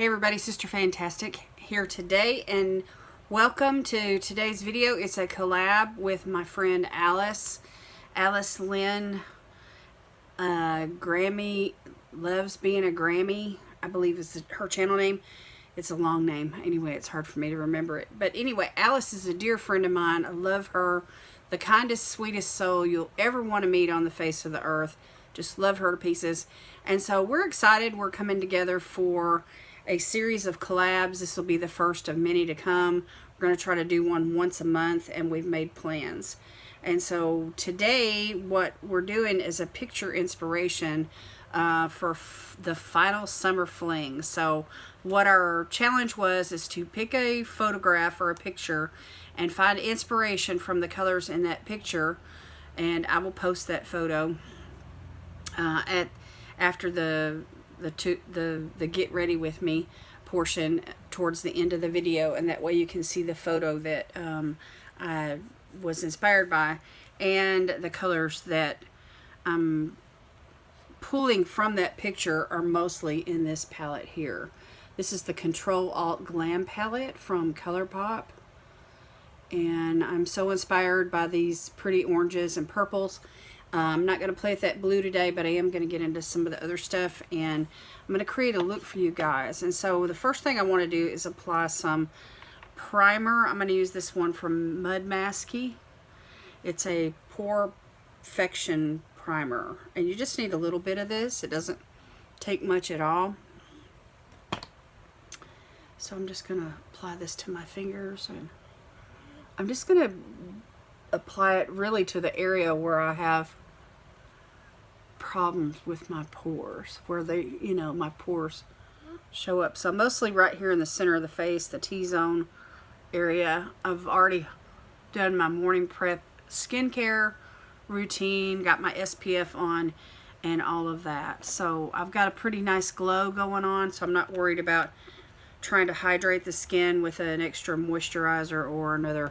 Hey everybody, Sister Fantastic here today, and welcome to today's video. It's a collab with my friend Alice Lynn. Grammy Loves Being a Grammy, I believe is her channel name. It's a long name. Anyway, it's hard for me to remember it. But anyway, Alice is a dear friend of mine. I love her. The kindest, sweetest soul you'll ever want to meet on the face of the earth. Just love her to pieces. And so we're excited. We're coming together for a series of collabs. This will be the first of many to come. We're going to try to do one once a month, and we've made plans. And so today what we're doing is a picture inspiration for the final Summer Fling. So what our challenge was is to pick a photograph or a picture and find inspiration from the colors in that picture, and I will post that photo after the get ready with me portion towards the end of the video, and that way you can see the photo that I was inspired by and the colors that I'm pulling from that picture are mostly in this palette here. This is the Control Alt Glam palette from ColourPop, and I'm so inspired by these pretty oranges and purples. I'm not going to play with that blue today, but I am going to get into some of the other stuff, and I'm going to create a look for you guys. And so the first thing I want to do is apply some primer. I'm going to use this one from Mud Masky. It's a Perfection primer, and you just need a little bit of this. It doesn't take much at all. So I'm just going to apply this to my fingers, and I'm just going to apply it really to the area where I have problems with my pores, where they, you know, my pores show up. So mostly right here in the center of the face, the T-zone area. I've already done my morning prep skincare routine, got my SPF on and all of that. So I've got a pretty nice glow going on, so I'm not worried about trying to hydrate the skin with an extra moisturizer or another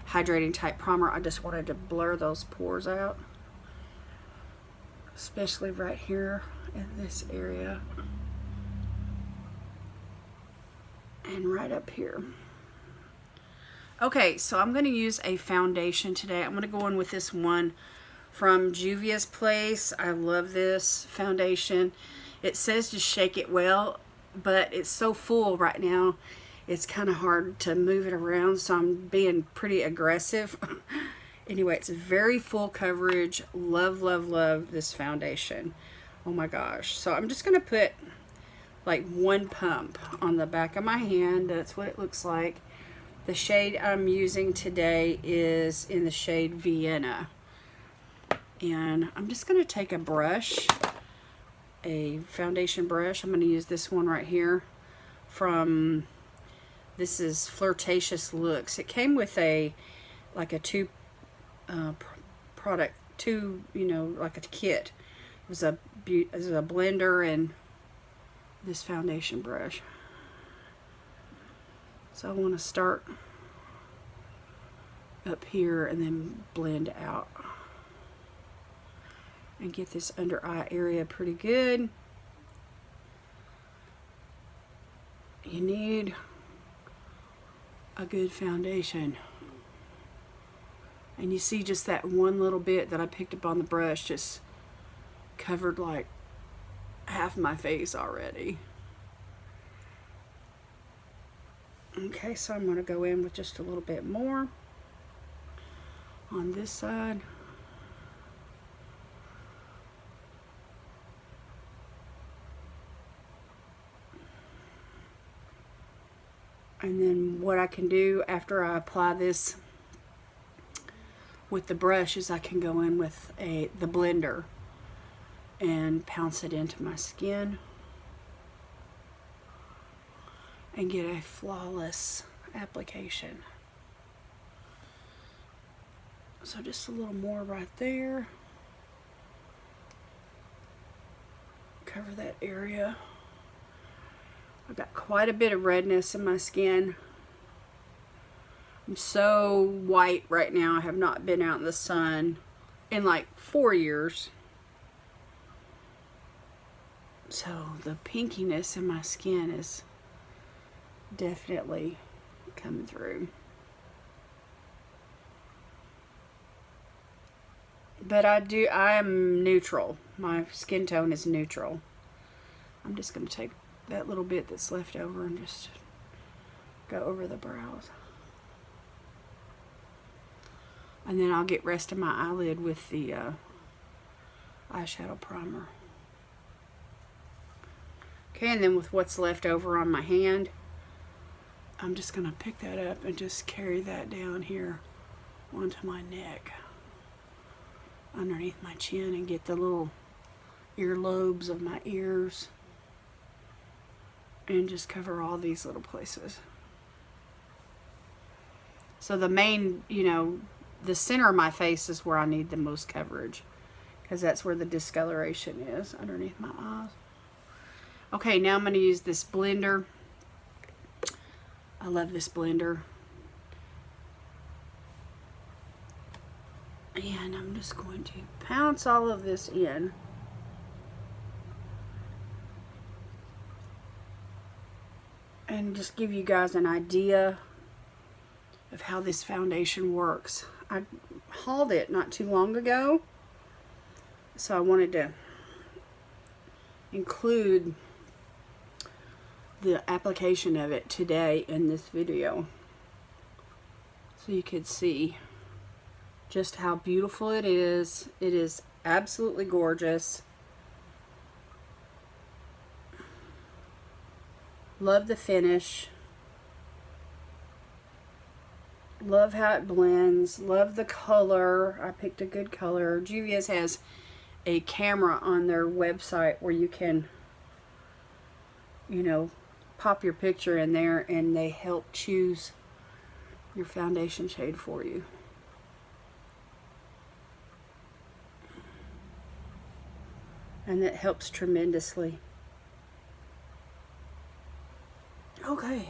hydrating type primer. I just wanted to blur those pores out, especially right here in this area and right up here. Okay, so I'm going to use a foundation today. I'm going to go in with this one from Juvia's Place. I love this foundation. It says to shake it well, but it's so full right now, it's kind of hard to move it around, so I'm being pretty aggressive. Anyway, it's very full coverage. Love, love, love this foundation. Oh my gosh. So I'm just going to put like one pump on the back of my hand. That's what it looks like. The shade I'm using today is in the shade Vienna. And I'm just going to take a brush, a foundation brush. I'm going to use this one right here from... This is Flirtatious Looks. It came with a, like a two product, you know, like a kit. It was a blender and this foundation brush. So I want to start up here and then blend out and get this under eye area pretty good. You need a good foundation, and you see just that one little bit that I picked up on the brush just covered like half my face already. Okay, so I'm going to go in with just a little bit more on this side. And then what I can do after I apply this with the brush is I can go in with the blender and pounce it into my skin and get a flawless application. So just a little more right there. Cover that area. I've got quite a bit of redness in my skin. I'm so white right now. I have not been out in the sun in like 4 years. So the pinkiness in my skin is definitely coming through. But I am neutral. My skin tone is neutral. I'm just going to take that little bit that's left over and just go over the brows. And then I'll get rest of my eyelid with the eyeshadow primer. Okay, and then with what's left over on my hand, I'm just going to pick that up and just carry that down here onto my neck, underneath my chin, and get the little earlobes of my ears, and just cover all these little places. So the main, you know, the center of my face is where I need the most coverage, because that's where the discoloration is, underneath my eyes. Okay, now I'm going to use this blender. I love this blender. And I'm just going to pounce all of this in. And just give you guys an idea of how this foundation works. I hauled it not too long ago, so I wanted to include the application of it today in this video, so you could see just how beautiful it is. It is absolutely gorgeous. Love the finish. Love how it blends. Love the color. I picked a good color. Juvia's has a camera on their website where you can, you know, pop your picture in there and they help choose your foundation shade for you. And that helps tremendously. Okay.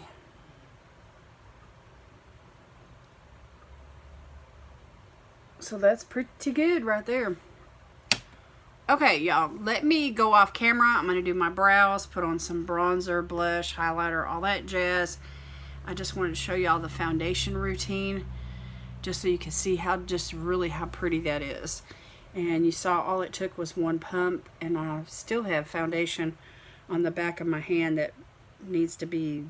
So that's pretty good right there. Okay, y'all, let me go off camera. I'm going to do my brows, put on some bronzer, blush, highlighter, all that jazz. I just wanted to show y'all the foundation routine, just so you can see how pretty that is. And you saw all it took was one pump, and I still have foundation on the back of my hand that needs to be,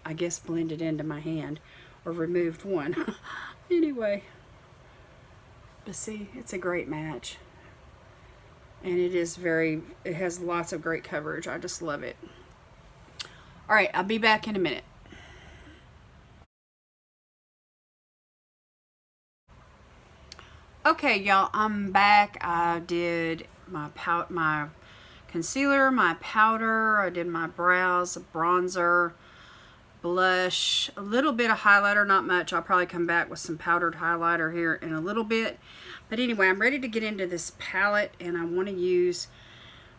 I guess, blended into my hand, or removed one. Anyway, but see, it's a great match. And it has lots of great coverage. I just love it. All right, I'll be back in a minute. Okay, y'all, I'm back. I did my concealer, my powder, I did my brows, bronzer, blush, a little bit of highlighter, not much. I'll probably come back with some powdered highlighter here in a little bit. But anyway, I'm ready to get into this palette, and I want to use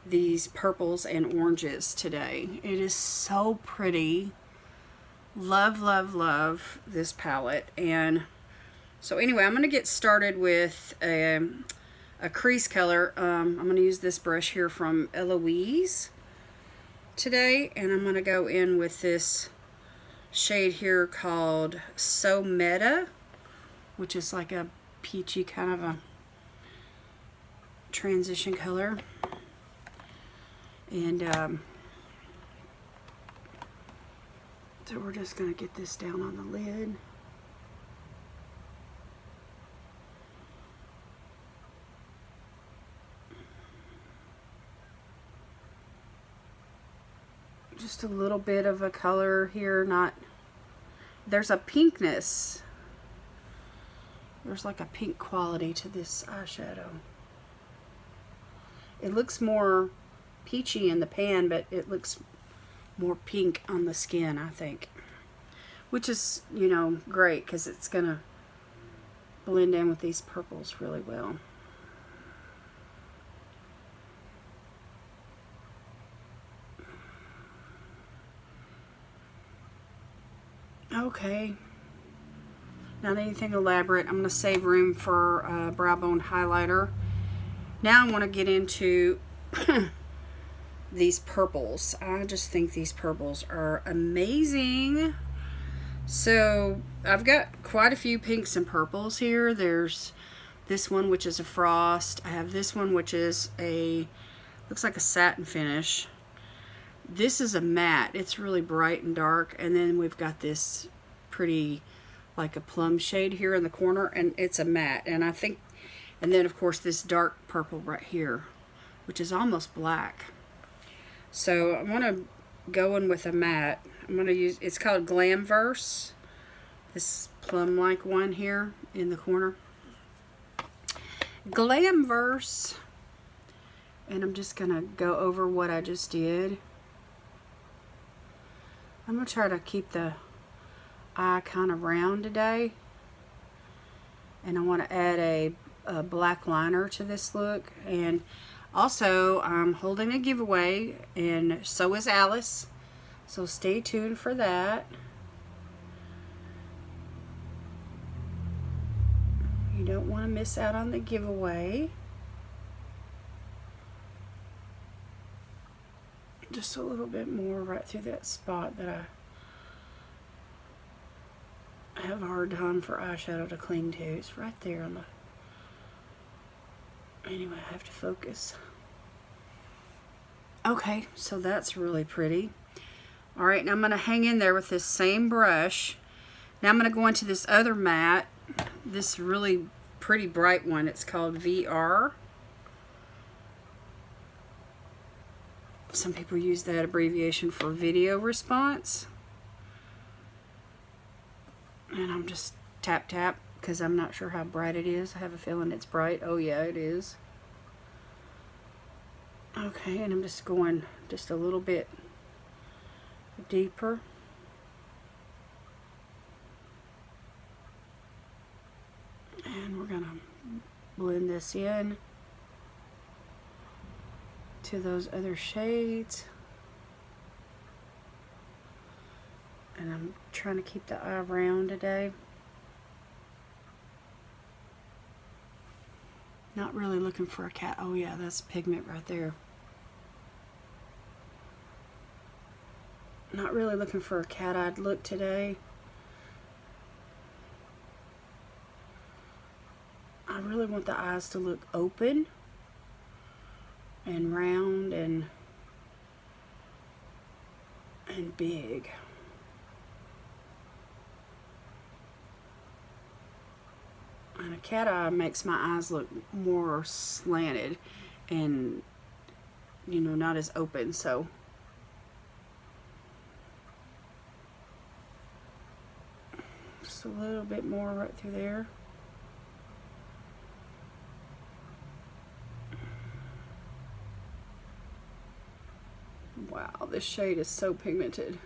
these purples and oranges today. It is so pretty. Love, love, love this palette. And so anyway, I'm going to get started with a crease color. I'm going to use this brush here from Eloise today, and I'm going to go in with this shade here called So Meta, which is like a peachy kind of a transition color. And so we're just going to get this down on the lid. Just a little bit of a color here, there's a pinkness. There's like a pink quality to this eyeshadow. It looks more peachy in the pan, but it looks more pink on the skin, I think. Which is, you know, great, because it's going to blend in with these purples really well. Okay. Not anything elaborate. I'm going to save room for brow bone highlighter. Now I want to get into these purples. I just think these purples are amazing. So I've got quite a few pinks and purples here. There's this one, which is a frost. I have this one, which is a, looks like a satin finish. This is a matte. It's really bright and dark. And then we've got this pretty, like a plum shade here in the corner, and it's a matte. And I think, and then of course this dark purple right here, which is almost black. So I'm going to go in with a matte. I'm going to use, it's called Glamverse. This plum-like one here in the corner. Glamverse. And I'm just going to go over what I just did. I'm going to try to keep the eye kind of round today. And I want to add a black liner to this look. And also, I'm holding a giveaway, and so is Alice. So stay tuned for that. You don't want to miss out on the giveaway. Just a little bit more right through that spot that I have a hard time for eyeshadow to cling to. It's right there on the... Anyway, I have to focus. Okay, so that's really pretty. Alright, now I'm going to hang in there with this same brush. Now I'm going to go into this other matte. This really pretty bright one. It's called VR. Some people use that abbreviation for video response. And I'm just tap tap because I'm not sure how bright it is. I have a feeling it's bright. Oh yeah, it is. Okay, and I'm just going just a little bit deeper. And we're going to blend this in to those other shades. And I'm trying to keep the eye round today. Not really looking for a cat. Oh yeah, that's pigment right there. Not really looking for a cat-eyed look today. I really want the eyes to look open and round and big. And a cat eye makes my eyes look more slanted and, you know, not as open. So just a little bit more right through there. Wow, this shade is so pigmented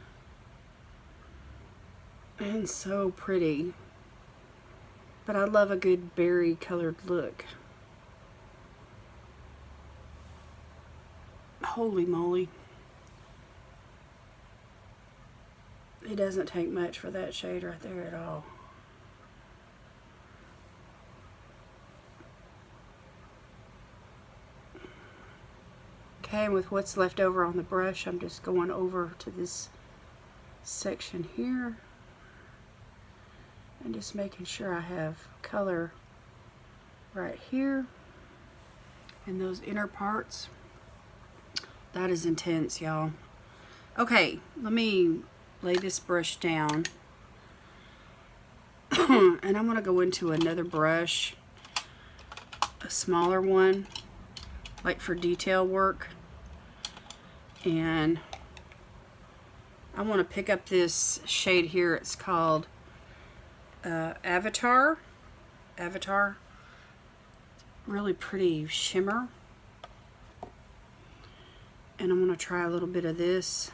and so pretty. But I love a good berry colored look. Holy moly. It doesn't take much for that shade right there at all. Okay, with what's left over on the brush, I'm just going over to this section here. And just making sure I have color right here in those inner parts. That is intense, y'all. Okay, let me lay this brush down. And I'm going to go into another brush, a smaller one, like for detail work. And I want to pick up this shade here. It's called Avatar. Really pretty shimmer. And I'm going to try a little bit of this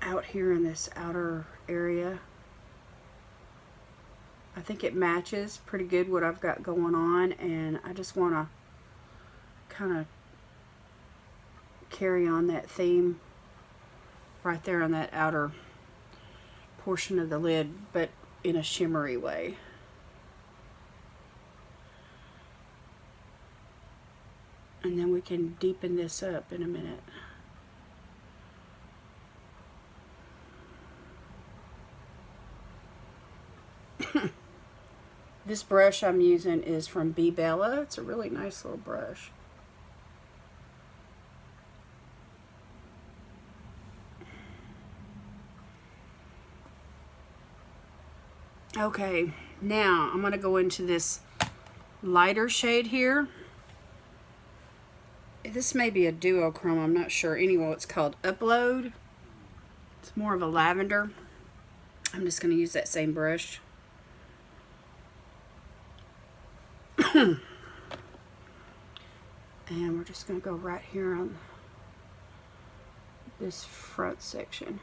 out here in this outer area. I think it matches pretty good what I've got going on, and I just want to kind of carry on that theme right there on that outer portion of the lid, but in a shimmery way. And then we can deepen this up in a minute. This brush I'm using is from Be Bella. It's a really nice little brush. Okay, now I'm going to go into this lighter shade here. This may be a duochrome, I'm not sure. Anyway, it's called Upload. It's more of a lavender. I'm just going to use that same brush. And we're just going to go right here on this front section.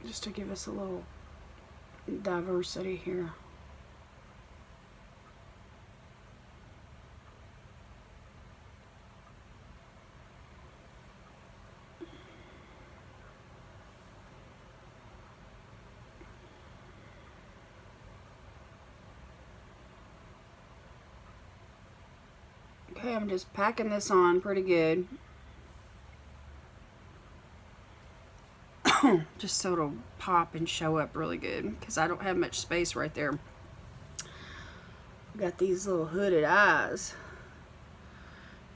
Just to give us a little diversity here. Okay, I'm just packing this on pretty good. Just so it'll pop and show up really good, because I don't have much space right there. Got these little hooded eyes,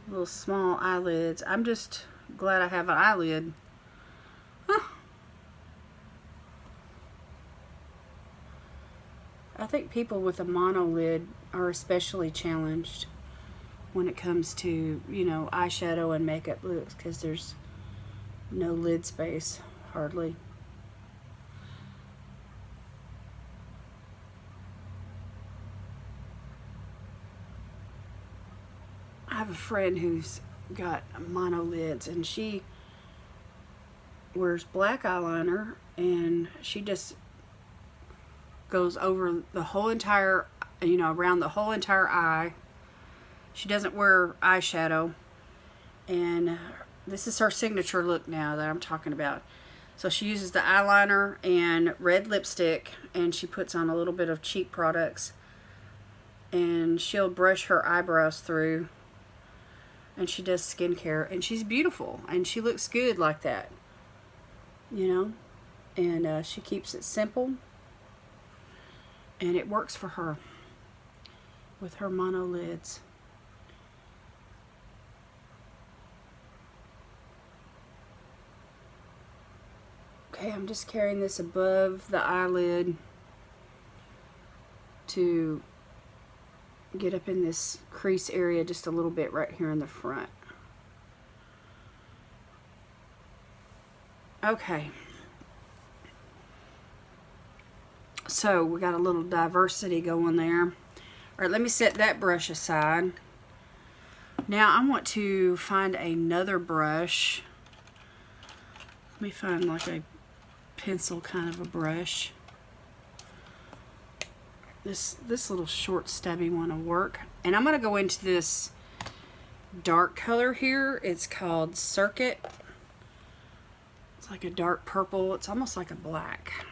little small eyelids. I'm just glad I have an eyelid. I think people with a monolid are especially challenged when it comes to, you know, eyeshadow and makeup looks, because there's no lid space. Hardly. I have a friend who's got monolids, and she wears black eyeliner, and she just goes over the whole entire, you know, around the whole entire eye. She doesn't wear eyeshadow, and this is her signature look now that I'm talking about. So she uses the eyeliner and red lipstick, and she puts on a little bit of cheap products, and she'll brush her eyebrows through, and she does skincare, and she's beautiful, and she looks good like that, you know, and she keeps it simple, and it works for her with her monolids. Okay, I'm just carrying this above the eyelid to get up in this crease area just a little bit right here in the front. Okay. So we got a little diversity going there. All right, let me set that brush aside. Now I want to find another brush. Let me find like a pencil kind of a brush. This little short stubby one will work. And I'm going to go into this dark color here. It's called Circuit. It's like a dark purple. It's almost like a black.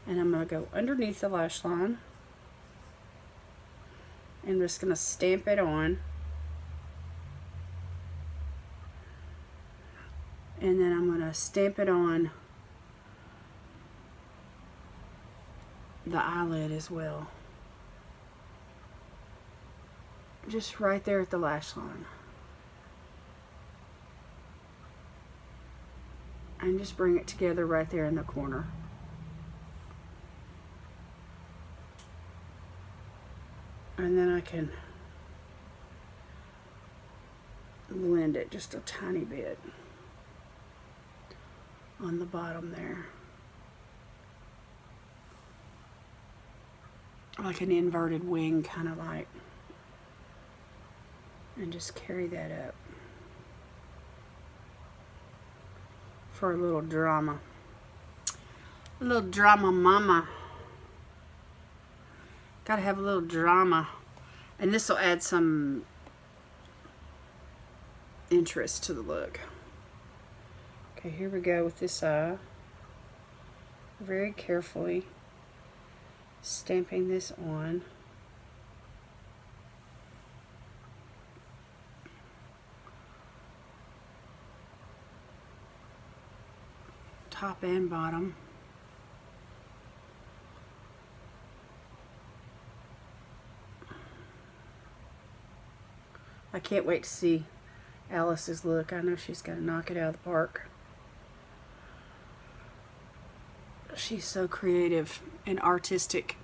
And I'm going to go underneath the lash line. And I'm just going to stamp it on. And then I'm going to stamp it on the eyelid as well. Just right there at the lash line. And just bring it together right there in the corner. And then I can blend it just a tiny bit on the bottom there, like an inverted wing, kind of like, and just carry that up for a little drama. A little drama mama. Gotta have a little drama. And this will add some interest to the look. Okay, here we go with this eye. Very carefully stamping this on. Top and bottom. I can't wait to see Alice's look. I know she's going to knock it out of the park. She's so creative and artistic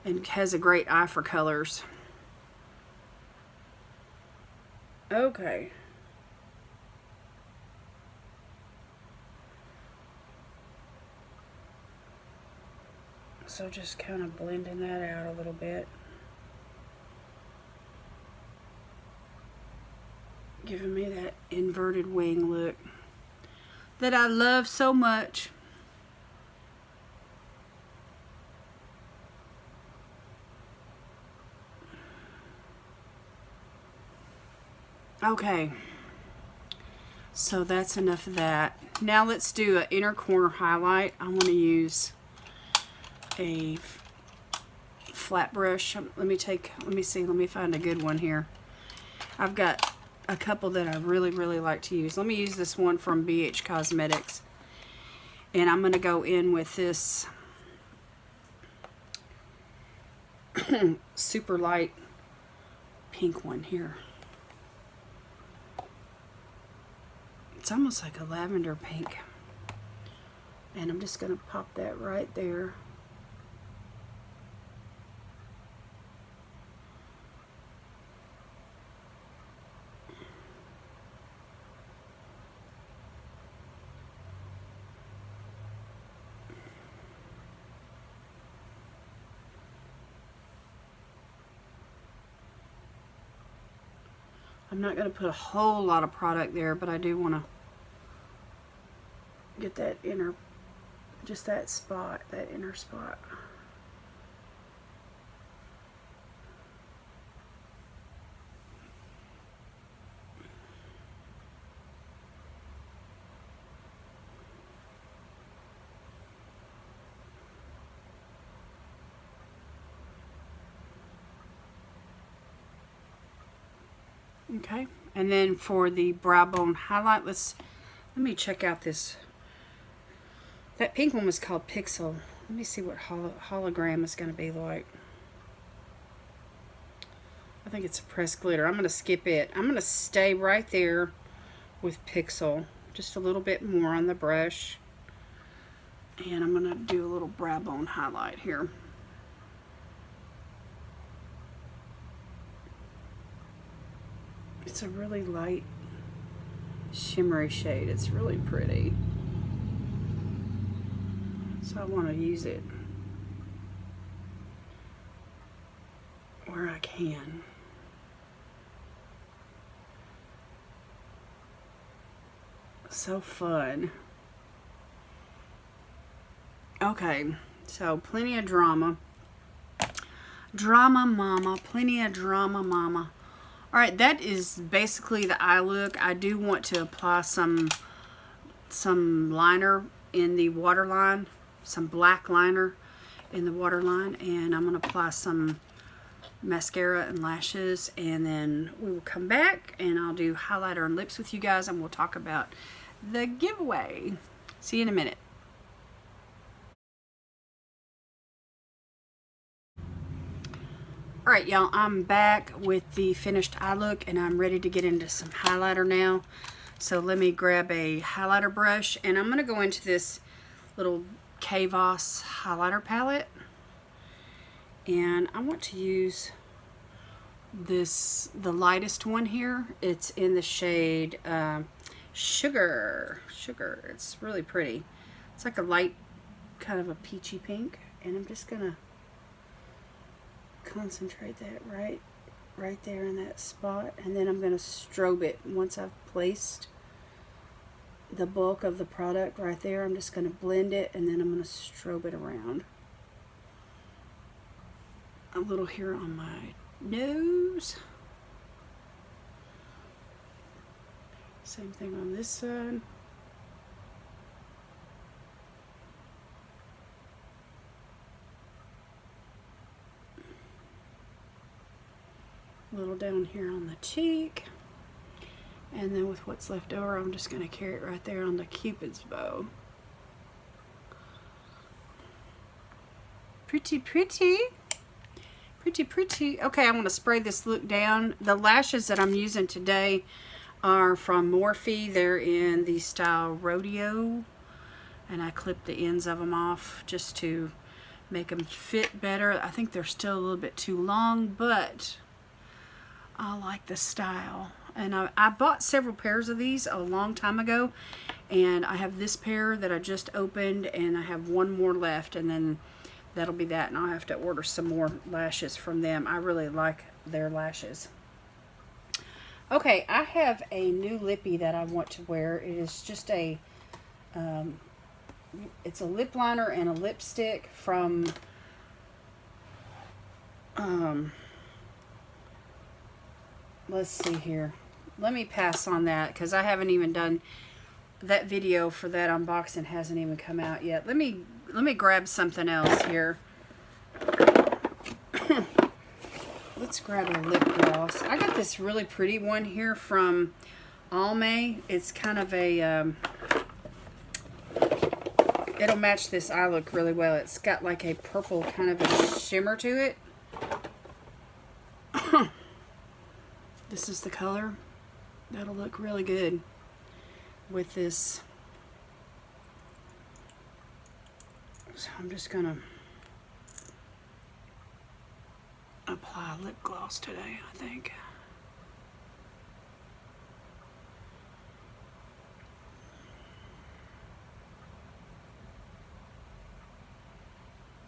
and has a great eye for colors. Okay. So just kind of blending that out a little bit. Giving me that inverted wing look that I love so much. Okay, so that's enough of that. Now let's do an inner corner highlight. I want to use a flat brush. Let me find a good one here. I've got a couple that I really like to use. Let me use this one from BH Cosmetics. And I'm going to go in with this super light pink one here. It's almost like a lavender pink. And I'm just going to pop that right there. I'm not going to put a whole lot of product there, but I do want to get that inner, just that spot, that inner spot. Okay, and then for the brow bone highlight, let me check out this. That pink one was called Pixel. Let me see what hologram is going to be like. I think it's a pressed glitter. I'm going to skip it. I'm going to stay right there with Pixel. Just a little bit more on the brush. And I'm going to do a little brow bone highlight here. It's a really light shimmery shade. It's really pretty. So I want to use it where I can. So fun. Okay, so plenty of drama. Drama mama, plenty of drama mama. Alright, that is basically the eye look. I do want to apply some liner in the waterline, some black liner in the waterline, and I'm going to apply some mascara and lashes, and then we will come back and I'll do highlighter and lips with you guys, and we'll talk about the giveaway. See you in a minute. Alright y'all, I'm back with the finished eye look, and I'm ready to get into some highlighter now. So let me grab a highlighter brush, and I'm going to go into this little Kavos highlighter palette. And I want to use the lightest one here. It's in the shade Sugar. It's really pretty. It's like a light, kind of a peachy pink. And I'm just going to concentrate that right there in that spot, and then I'm going to strobe it. Once I've placed the bulk of the product right there, I'm just going to blend it, and then I'm going to strobe it around a little here on my nose. Same thing on this side. A little down here on the cheek. And then with what's left over, I'm just going to carry it right there on the Cupid's bow. Pretty, pretty. Pretty, pretty. Okay, I'm going to spray this look down. The lashes that I'm using today are from Morphe. They're in the style Rodeo. And I clipped the ends of them off just to make them fit better. I think they're still a little bit too long, but I like the style. And I bought several pairs of these a long time ago. And I have this pair that I just opened, and I have one more left, and then that'll be that. And I'll have to order some more lashes from them. I really like their lashes. Okay, I have a new lippy that I want to wear. It is just a, it's a lip liner and a lipstick from, let's see here. Let me pass on that because I haven't even done that video for that unboxing. Hasn't even come out yet. Let me grab something else here. Let's grab a lip gloss. I got this really pretty one here from Almay. It's kind of a it'll match this eye look really well. It's got like a purple kind of a shimmer to it. This is the color. That'll look really good with this. So I'm just gonna apply lip gloss today, I think.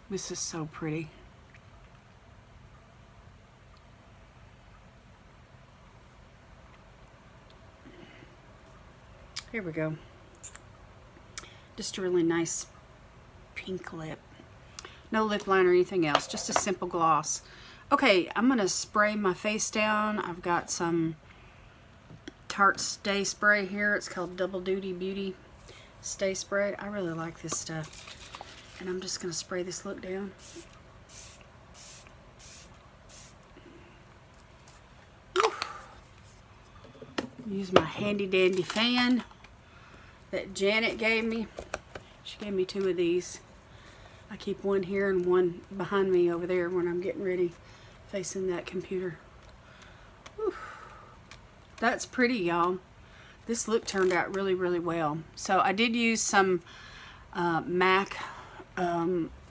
This is so pretty. Here we go. Just a really nice pink lip. No lip liner or anything else, just a simple gloss. Okay, I'm gonna spray my face down. I've got some Tarte Stay Spray here. It's called Double Duty Beauty Stay Spray. I really like this stuff. And I'm just gonna spray this look down. Whew. Use my handy dandy fan that Janet gave me. She gave me 2 of these. I keep one here and one behind me over there when I'm getting ready, facing that computer. Whew. That's pretty, y'all. This look turned out really, really well. So I did use some MAC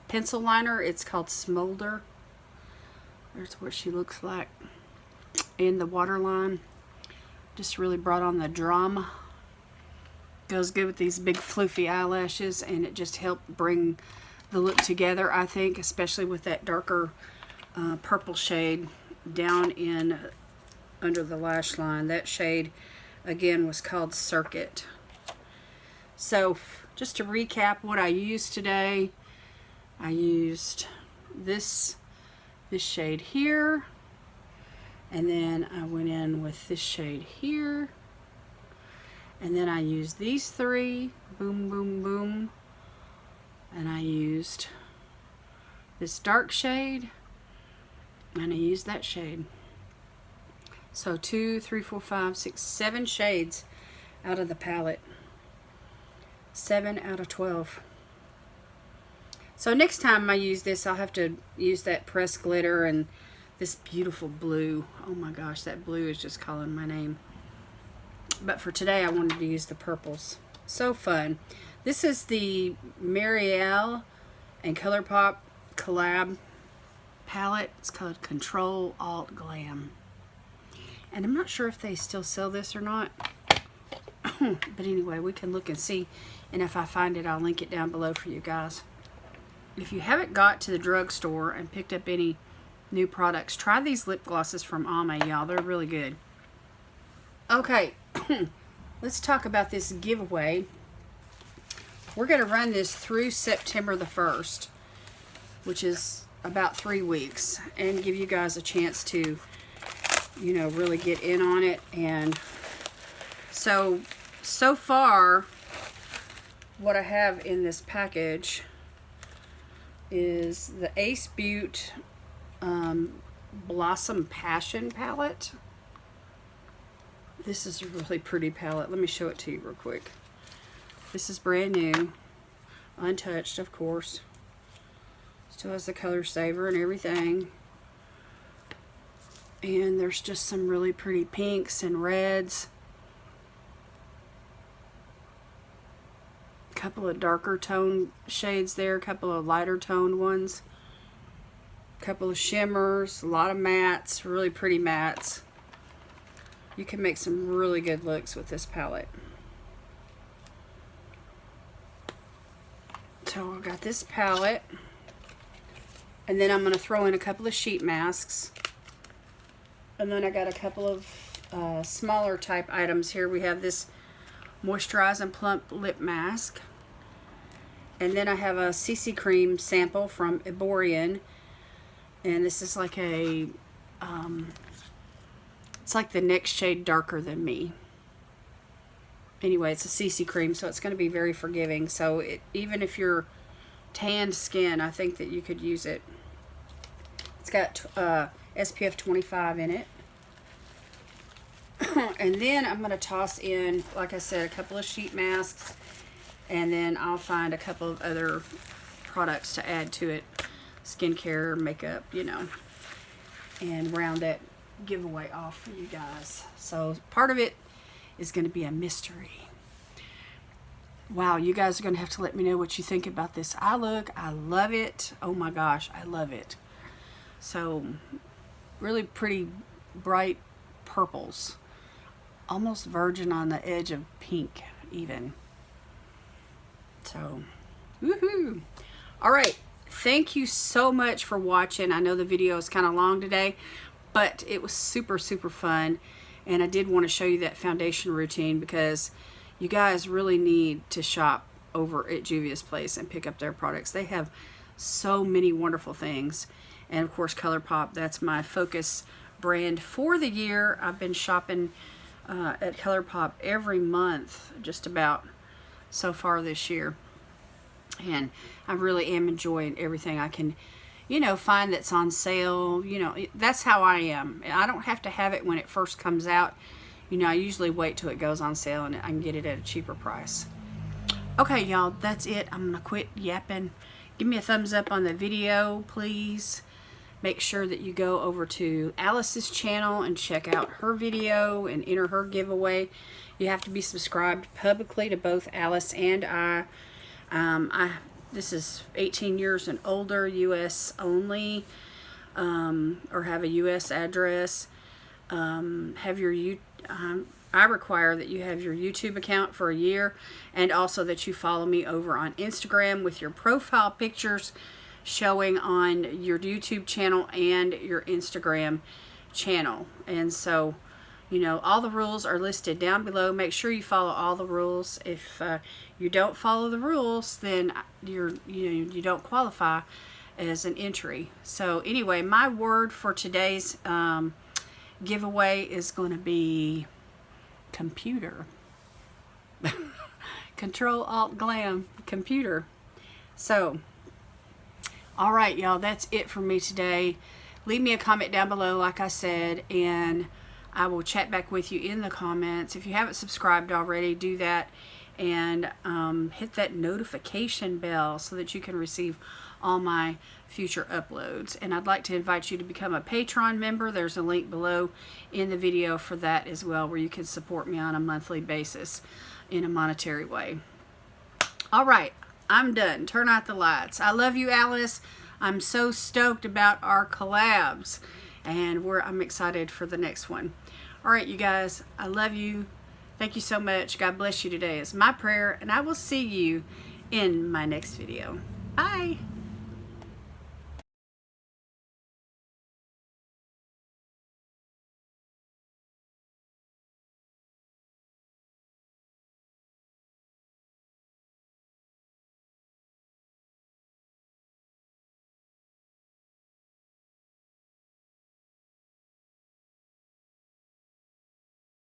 pencil liner. It's called Smolder. There's what she looks like in the waterline. Just really brought on the drama. Goes good with these big floofy eyelashes, and it just helped bring the look together, I think, especially with that darker purple shade down in under the lash line. That shade again was called Circuit. So just to recap what I used today, I used this shade here, and then I went in with this shade here, and then I used these 3, boom, boom, boom, and I used this dark shade, and I used that shade. So 2, 3, 4, 5, 6, 7 shades out of the palette. 7 out of 12. So next time I use this, I'll have to use that pressed glitter and this beautiful blue. Oh my gosh, that blue is just calling my name. But for today, I wanted to use the purples. So fun. This is the L'Oreal and ColourPop collab palette. It's called Control Alt Glam. And I'm not sure if they still sell this or not. But anyway, we can look and see. And if I find it, I'll link it down below for you guys. If you haven't got to the drugstore and picked up any new products, try these lip glosses from Almay, y'all. They're really good. Okay, let's talk about this giveaway. We're going to run this through September the 1st, which is about 3 weeks, and give you guys a chance to, you know, really get in on it and So far, what I have in this package is the Ace Butte Blossom Passion palette. This is a really pretty palette. Let me show it to you real quick. This is brand new, untouched, of course. Still has the color saver and everything. And there's just some really pretty pinks and reds. A couple of darker tone shades there, a couple of lighter toned ones. A couple of shimmers, a lot of mattes, really pretty mattes. You can make some really good looks with this palette. So I got this palette. And then I'm going to throw in a couple of sheet masks. And then I got a couple of smaller type items here. We have this Moisturize and Plump Lip Mask. And then I have a CC Cream sample from Eborian. And this is like a, it's like the next shade darker than me. Anyway, it's a CC Cream, so it's going to be very forgiving. So even if you're tanned skin, I think that you could use it. It's got SPF 25 in it. And then I'm going to toss in, like I said, a couple of sheet masks, and then I'll find a couple of other products to add to it, skincare, makeup, you know, and round that giveaway off for you guys. So part of it is going to be a mystery. Wow, you guys are going to have to let me know what you think about this eye look. I love it. Oh my gosh, I love it. So really pretty bright purples, almost virgin on the edge of pink even. So woohoo. All right, thank you so much for watching. I know the video is kind of long today, but it was super fun, and I did want to show you that foundation routine because you guys really need to shop over at Juvia's Place and pick up their products. They have so many wonderful things. And of course, ColourPop, that's my focus brand for the year. I've been shopping at ColourPop every month, just about, so far this year. And I really am enjoying everything I can, you know, find that's on sale. You know, that's how I am. I don't have to have it when it first comes out. You know, I usually wait till it goes on sale and I can get it at a cheaper price. Okay, y'all, that's it. I'm going to quit yapping. Give me a thumbs up on the video, please. Make sure that you go over to Alice's channel and check out her video and enter her giveaway. You have to be subscribed publicly to both Alice and I. This is 18 years and older, U.S. only, or have a U.S. address. Have your I require that you have your YouTube account for a year, and also that you follow me over on Instagram with your profile pictures showing on your YouTube channel and your Instagram channel. And so, you know, all the rules are listed down below. Make sure you follow all the rules. If you don't follow the rules, then you don't qualify as an entry. So anyway, my word for today's giveaway is going to be computer. Control Alt Glam, computer. So all right, y'all, that's it for me today. Leave me a comment down below, like I said, and I will chat back with you in the comments. If you haven't subscribed already, do that, and hit that notification bell so that you can receive all my future uploads. And I'd like to invite you to become a Patreon member. There's a link below in the video for that as well, where you can support me on a monthly basis in a monetary way. All right, I'm done. Turn out the lights. I love you, Alice. I'm so stoked about our collabs, and I'm excited for the next one. All right, you guys, I love you. Thank you so much. God bless you today is my prayer, and I will see you in my next video. Bye.